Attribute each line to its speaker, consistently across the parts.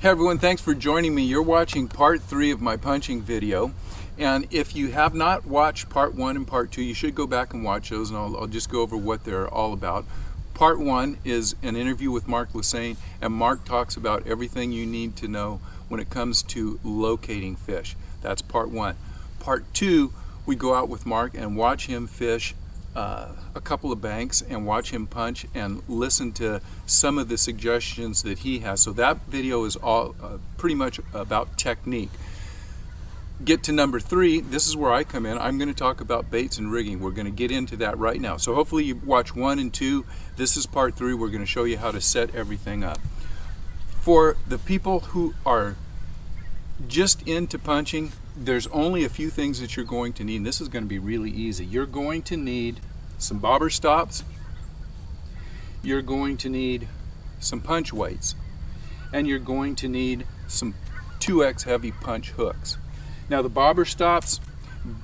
Speaker 1: Hey everyone, thanks for joining me. You're watching part 3 of my punching video. And if you have not watched part 1 and part 2, you should go back and watch those, and I'll just go over what they're all about. Part 1 is an interview with Mark Lassane, and Mark talks about everything you need to know when it comes to locating fish. That's part 1. Part 2, we go out with Mark and watch him fish a couple of banks and watch him punch and listen to some of the suggestions that he has. So that video is all pretty much about technique. Get to number 3, this is where I come in. I'm going to talk about baits and rigging. We're going to get into that right now. So hopefully you watch 1 and 2. This is part 3. We're going to show you how to set everything up. For the people who are just into punching, there's only a few things that you're going to need, and this is going to be really easy. You're going to need some bobber stops, you're going to need some punch weights, and you're going to need some 2X heavy punch hooks. Now the bobber stops,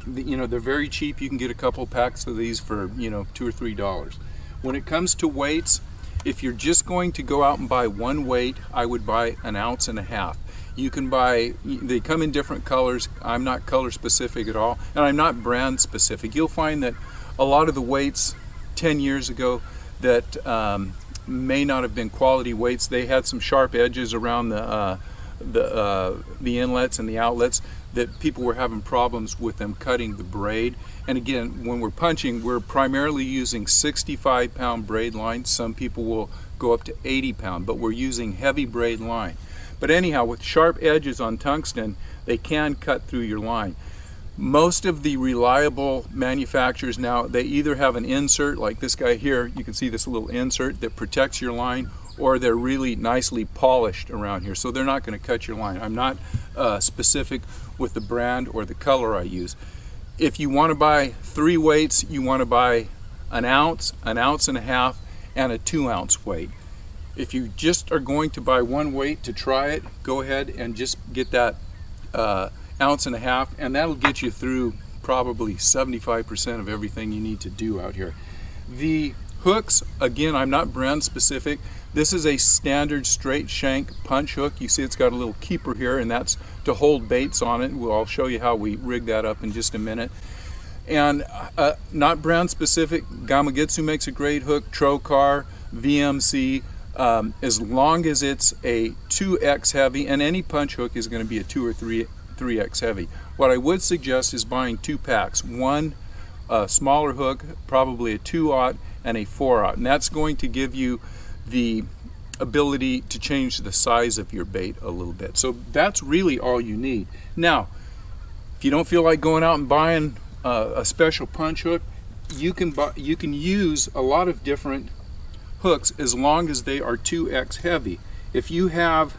Speaker 1: they're very cheap. You can get a couple packs of these for $2 or $3. When it comes to weights, if you're just going to go out and buy one weight, I would buy 1.5 ounces. You can buy, they come in different colors. I'm not color specific at all, and I'm not brand specific. You'll find that a lot of the weights 10 years ago that may not have been quality weights, they had some sharp edges around the inlets and the outlets that people were having problems with them cutting the braid. And again, when we're punching, we're primarily using 65-pound braid line. Some people will go up to 80-pound, but we're using heavy braid line. But anyhow, with sharp edges on tungsten, they can cut through your line. Most of the reliable manufacturers now, they either have an insert, like this guy here, you can see this little insert that protects your line, or they're really nicely polished around here, so they're not going to cut your line. I'm not specific with the brand or the color I use. If you want to buy 3 weights, you want to buy 1 ounce, 1.5 ounces, and a 2-ounce weight. If you just are going to buy one weight to try it, go ahead and just get that 1.5 ounces, and that'll get you through probably 75% of everything you need to do out here. The hooks, again, I'm not brand specific. This is a standard straight shank punch hook. You see it's got a little keeper here, and that's to hold baits on it. I'll show you how we rig that up in just a minute. And not brand specific, Gamakatsu makes a great hook, Trocar, VMC, as long as it's a 2X heavy, and any punch hook is going to be a 2 or 3X heavy. What I would suggest is buying 2 packs, one smaller hook, probably a 2/0 and a 4/0, and that's going to give you the ability to change the size of your bait a little bit. So that's really all you need. Now, if you don't feel like going out and buying a special punch hook, you can use a lot of different hooks as long as they are 2X heavy. If you have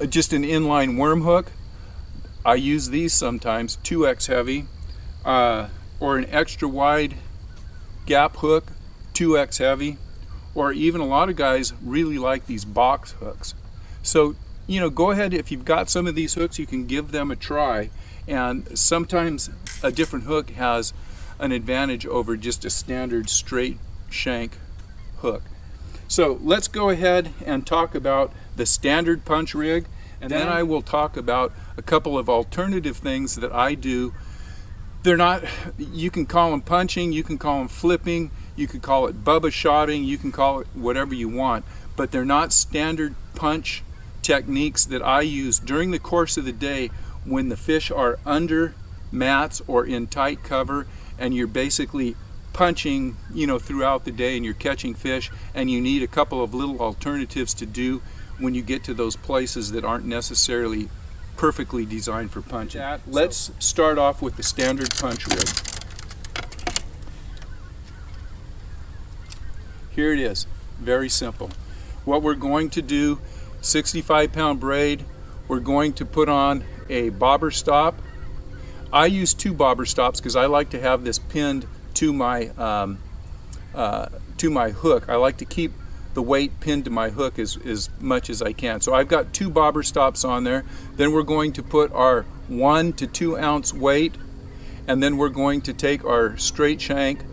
Speaker 1: just an inline worm hook, I use these sometimes, 2X heavy, or an extra wide gap hook, 2X heavy, or even a lot of guys really like these box hooks. So go ahead, if you've got some of these hooks, you can give them a try, and sometimes a different hook has an advantage over just a standard straight shank hook. So let's go ahead and talk about the standard punch rig, and then I will talk about a couple of alternative things that I do. They're not, you can call them punching, you can call them flipping, you can call it Bubba shotting, you can call it whatever you want, but they're not standard punch techniques that I use during the course of the day when the fish are under mats or in tight cover, and you're basically punching throughout the day and you're catching fish, and you need a couple of little alternatives to do when you get to those places that aren't necessarily perfectly designed for punching. Let's start off with the standard punch rig. Here it is, very simple. What we're going to do, 65-pound braid, we're going to put on a bobber stop. I use 2 bobber stops because I like to have this pinned to my hook. I like to keep the weight pinned to my hook as much as I can. So I've got 2 bobber stops on there. Then we're going to put our 1 to 2 ounce weight, and then we're going to take our straight shank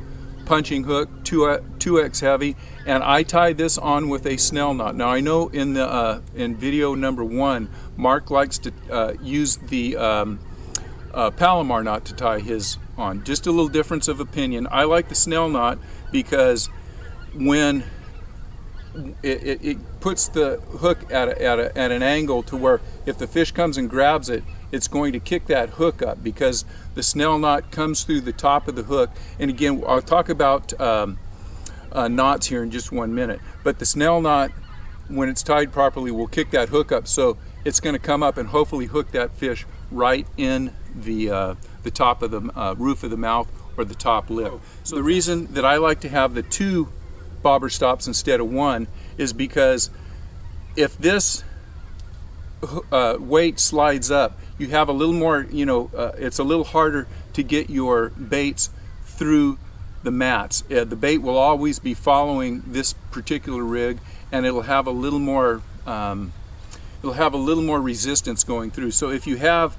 Speaker 1: punching hook, 2x heavy, and I tie this on with a snell knot. Now I know in video number 1, Mark likes to use the Palomar knot to tie his on. Just a little difference of opinion. I like the snell knot because when it puts the hook at an angle to where if the fish comes and grabs it, it's going to kick that hook up, because the snell knot comes through the top of the hook. And again, I'll talk about knots here in just 1 minute, but the snell knot, when it's tied properly, will kick that hook up, so it's going to come up and hopefully hook that fish right in the top of the roof of the mouth or the top lip. So the reason that I like to have the 2 bobber stops instead of 1 is because if this weight slides up, you have a little more, it's a little harder to get your baits through the mats. The bait will always be following this particular rig, and it'll have a little more resistance going through. So if you have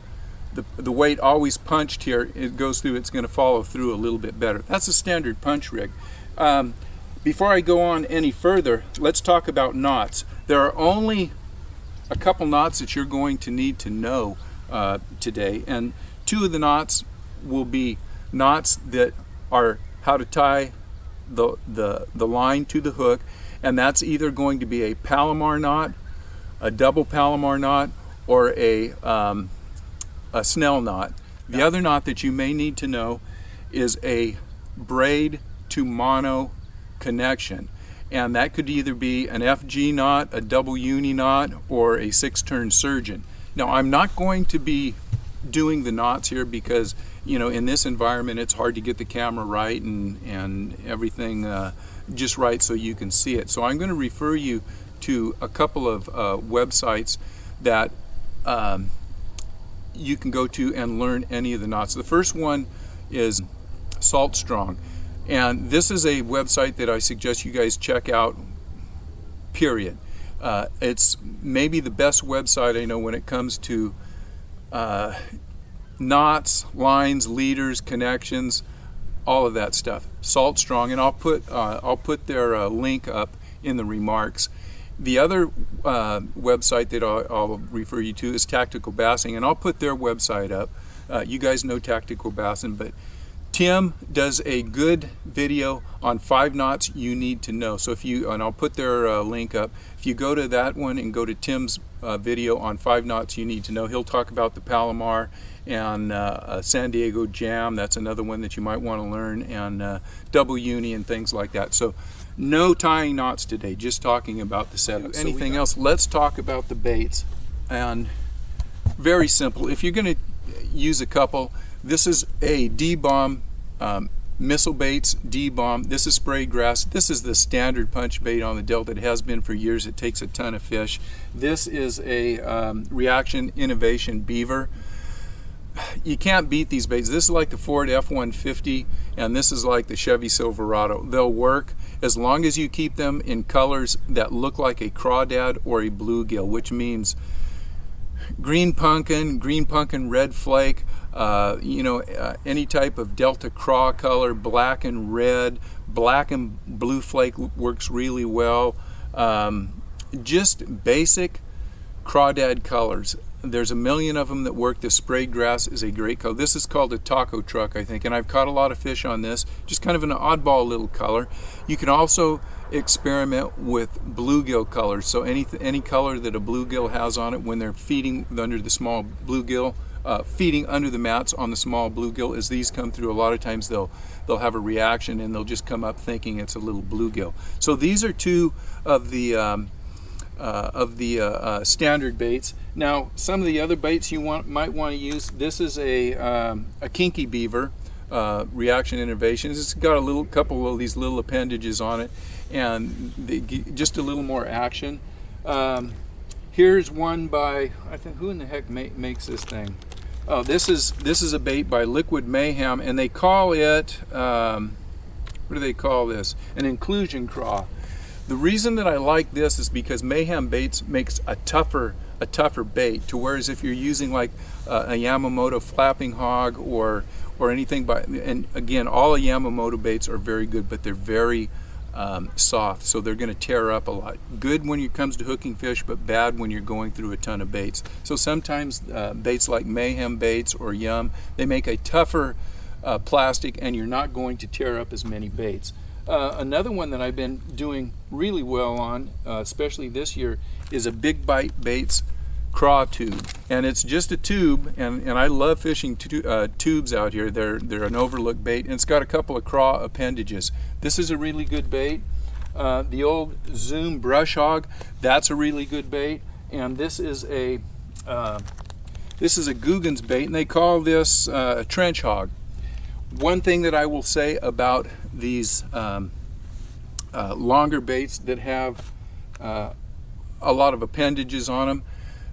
Speaker 1: the weight always punched here, it goes through, it's going to follow through a little bit better. That's a standard punch rig. Before I go on any further, let's talk about knots. There are only a couple knots that you're going to need to know today, and 2 of the knots will be knots that are how to tie the line to the hook, and that's either going to be a Palomar knot, a double Palomar knot, or a snell knot. The other knot that you may need to know is a braid to mono connection, and that could either be an FG knot, a double uni knot, or a 6-turn surgeon. Now I'm not going to be doing the knots here because in this environment it's hard to get the camera right and everything just right so you can see it. So I'm going to refer you to a couple of websites that you can go to and learn any of the knots. The first one is Salt Strong, and this is a website that I suggest you guys check out, period. It's maybe the best website I know when it comes to knots, lines, leaders, connections, all of that stuff. Salt Strong, and I'll put their link up in the remarks. The other website that I'll refer you to is Tactical Bassing, and I'll put their website up. You guys know Tactical Bassing, but Tim does a good video on 5 knots you need to know. So and I'll put their link up. If you go to that one and go to Tim's video on 5 knots you need to know, he'll talk about the Palomar and San Diego Jam. That's another one that you might want to learn, and double uni and things like that. So no tying knots today, just talking about the setup. Anything else? Let's talk about the baits. And very simple. If you're going to use a couple, this is a D-bomb, missile baits, D-bomb. This is spray grass. This is the standard punch bait on the Delta. It has been for years. It takes a ton of fish. This is a Reaction Innovation Beaver. You can't beat these baits. This is like the Ford F-150, and this is like the Chevy Silverado. They'll work as long as you keep them in colors that look like a crawdad or a bluegill, which means green pumpkin, red flake, any type of Delta craw color, black and red, black and blue flake works really well. Just basic crawdad colors. There's a million of them that work. The sprayed grass is a great color. This is called a taco truck, I think, and I've caught a lot of fish on this. Just kind of an oddball little color. You can also experiment with bluegill colors. So any color that a bluegill has on it when they're feeding under the small bluegill, feeding under the mats on the small bluegill, as these come through, a lot of times they'll have a reaction and they'll just come up thinking it's a little bluegill. So these are 2 of the standard baits. Now, some of the other baits you might want to use. This is a kinky beaver, Reaction Innovations. It's got a couple of these little appendages on it, and just a little more action. Here's one by, I think, who in the heck makes this thing? Oh, this is a bait by Liquid Mayhem, and they call it what do they call this? An inclusion craw. The reason that I like this is because Mayhem Baits makes a tougher bait, to whereas if you're using like a Yamamoto flapping hog or or anything by, and again, all Yamamoto baits are very good, but they're very soft, so they're going to tear up a lot. Good when it comes to hooking fish, but bad when you're going through a ton of baits. So sometimes baits like Mayhem baits or Yum, they make a tougher plastic, and you're not going to tear up as many baits. Another one that I've been doing really well on, especially this year, is a Big Bite Baits craw tube, and it's just a tube, and I love fishing tubes out here. They're an overlooked bait, and it's got a couple of craw appendages. This is a really good bait. The old Zoom brush hog, that's a really good bait, and this is a Guggen's bait, and they call this a trench hog. One thing that I will say about these longer baits that have a lot of appendages on them,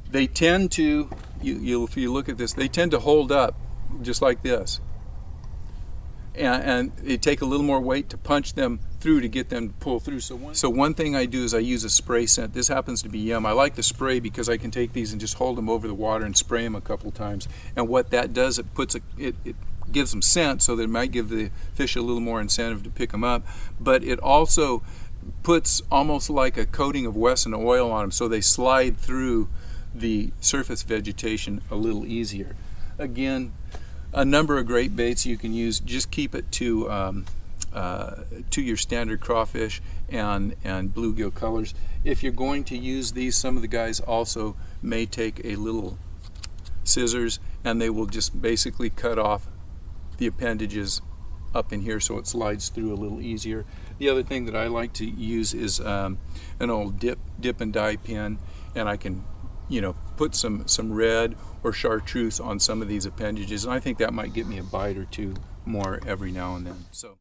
Speaker 1: they tend to, if you look at this, they tend to hold up just like this. And it take a little more weight to punch them through to get them to pull through. So one thing I do is I use a spray scent. This happens to be Yum. I like the spray because I can take these and just hold them over the water and spray them a couple times. And what that does, it gives them scent, so that it might give the fish a little more incentive to pick them up. But it also puts almost like a coating of Wesson oil on them, so they slide through the surface vegetation a little easier. Again, a number of great baits you can use. Just keep it to your standard crawfish and bluegill colors. If you're going to use these, some of the guys also may take a little scissors, and they will just basically cut off the appendages up in here so it slides through a little easier. The other thing that I like to use is an old dip and dye pin, and I can put some red or chartreuse on some of these appendages, and I think that might get me a bite or two more every now and then. So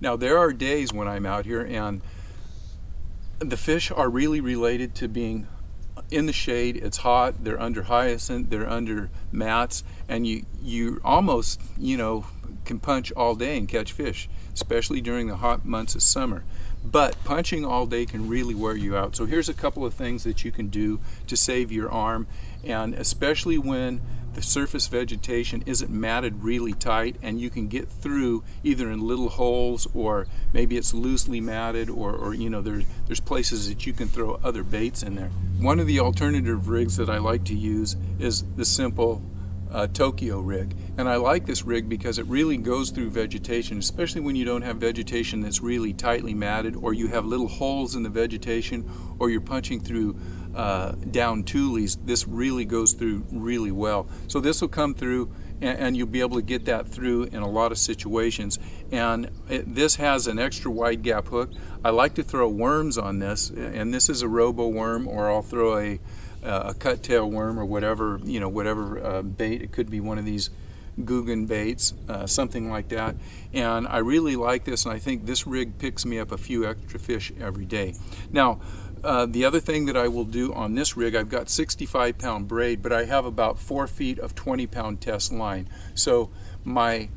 Speaker 1: now there are days when I'm out here and the fish are really related to being in the shade. It's hot, they're under hyacinth, they're under mats, and you almost can punch all day and catch fish, especially during the hot months of summer. But punching all day can really wear you out. So here's a couple of things that you can do to save your arm, and especially when the surface vegetation isn't matted really tight and you can get through either in little holes, or maybe it's loosely matted, or there's places that you can throw other baits in there. One of the alternative rigs that I like to use is the simple Tokyo rig, and I like this rig because it really goes through vegetation, especially when you don't have vegetation that's really tightly matted, or you have little holes in the vegetation, or you're punching through down tules. This really goes through really well. So this will come through, and you'll be able to get that through in a lot of situations. And this has an extra wide gap hook. I like to throw worms on this, and this is a robo worm, or I'll throw a cut tail worm, or whatever bait. It could be one of these Guggen baits, something like that. And I really like this, and I think this rig picks me up a few extra fish every day. Now, the other thing that I will do on this rig, I've got 65-pound braid, but I have about 4 feet of 20-pound test line. So my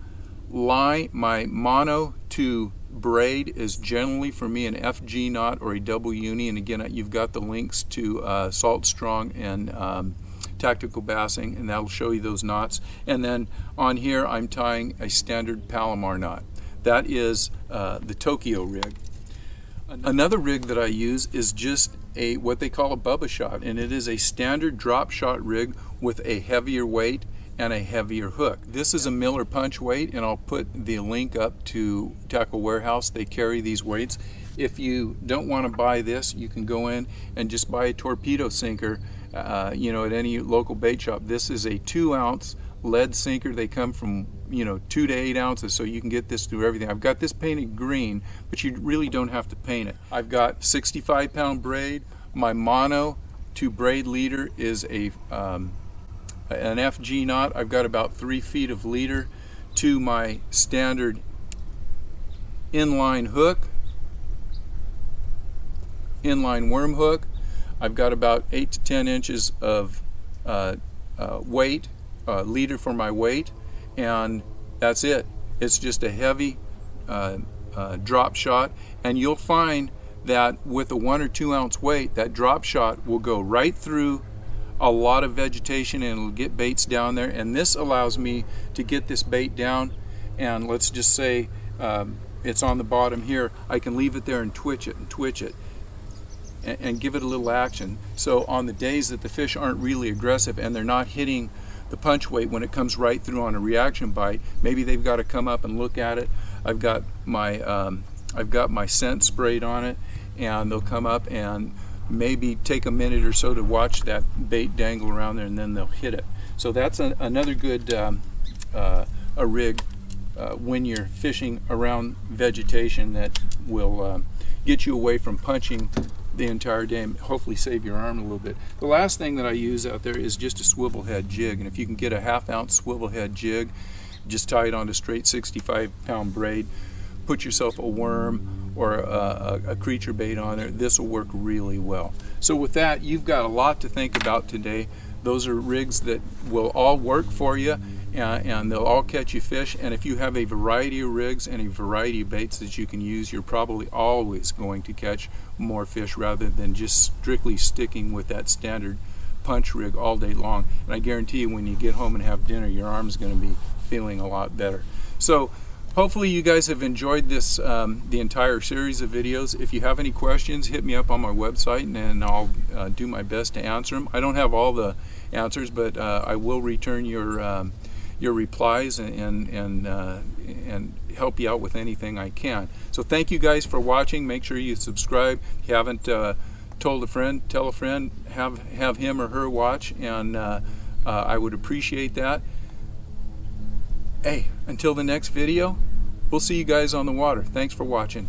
Speaker 1: mono to braid is generally for me an FG knot or a double uni, and again you've got the links to Salt Strong and Tactical Bassing, and that'll show you those knots. And then on here I'm tying a standard Palomar knot. That is the Tokyo rig. Another rig that I use is just what they call a Bubba shot, and it is a standard drop shot rig with a heavier weight and a heavier hook. This is a Miller punch weight, and I'll put the link up to Tackle Warehouse. They carry these weights. If you don't want to buy this, you can go in and just buy a torpedo sinker at any local bait shop. This is a 2-ounce lead sinker. They come from 2 to 8 ounces, so you can get this through everything. I've got this painted green, but you really don't have to paint it. I've got 65-pound braid. My mono to braid leader is an FG knot. I've got about 3 feet of leader to my standard inline hook, inline worm hook. I've got about 8 to 10 inches of weight, leader for my weight, and that's it. It's just a heavy drop shot, and you'll find that with a 1 or 2 ounce weight, that drop shot will go right through a lot of vegetation and it'll get baits down there, and this allows me to get this bait down, and let's just say it's on the bottom here. I can leave it there and twitch it and give it a little action. So on the days that the fish aren't really aggressive and they're not hitting the punch weight when it comes right through on a reaction bite, maybe they've got to come up and look at it. I've got my scent sprayed on it, and they'll come up and maybe take a minute or so to watch that bait dangle around there, and then they'll hit it. So that's another good a rig when you're fishing around vegetation that will get you away from punching the entire day and hopefully save your arm a little bit. The last thing that I use out there is just a swivel head jig, and if you can get a 1/2 ounce swivel head jig, just tie it on a straight 65-pound braid, put yourself a worm or a creature bait on there. This will work really well. So with that, you've got a lot to think about today. Those are rigs that will all work for you, and they'll all catch you fish. And if you have a variety of rigs and a variety of baits that you can use, you're probably always going to catch more fish rather than just strictly sticking with that standard punch rig all day long. And I guarantee you, when you get home and have dinner, your arm's going to be feeling a lot better. So hopefully you guys have enjoyed this, the entire series of videos. If you have any questions, hit me up on my website, and I'll do my best to answer them. I don't have all the answers, but I will return your replies and help you out with anything I can. So thank you guys for watching. Make sure you subscribe. If you haven't told a friend, tell a friend, have him or her watch, and I would appreciate that. Hey, until the next video, we'll see you guys on the water. Thanks for watching.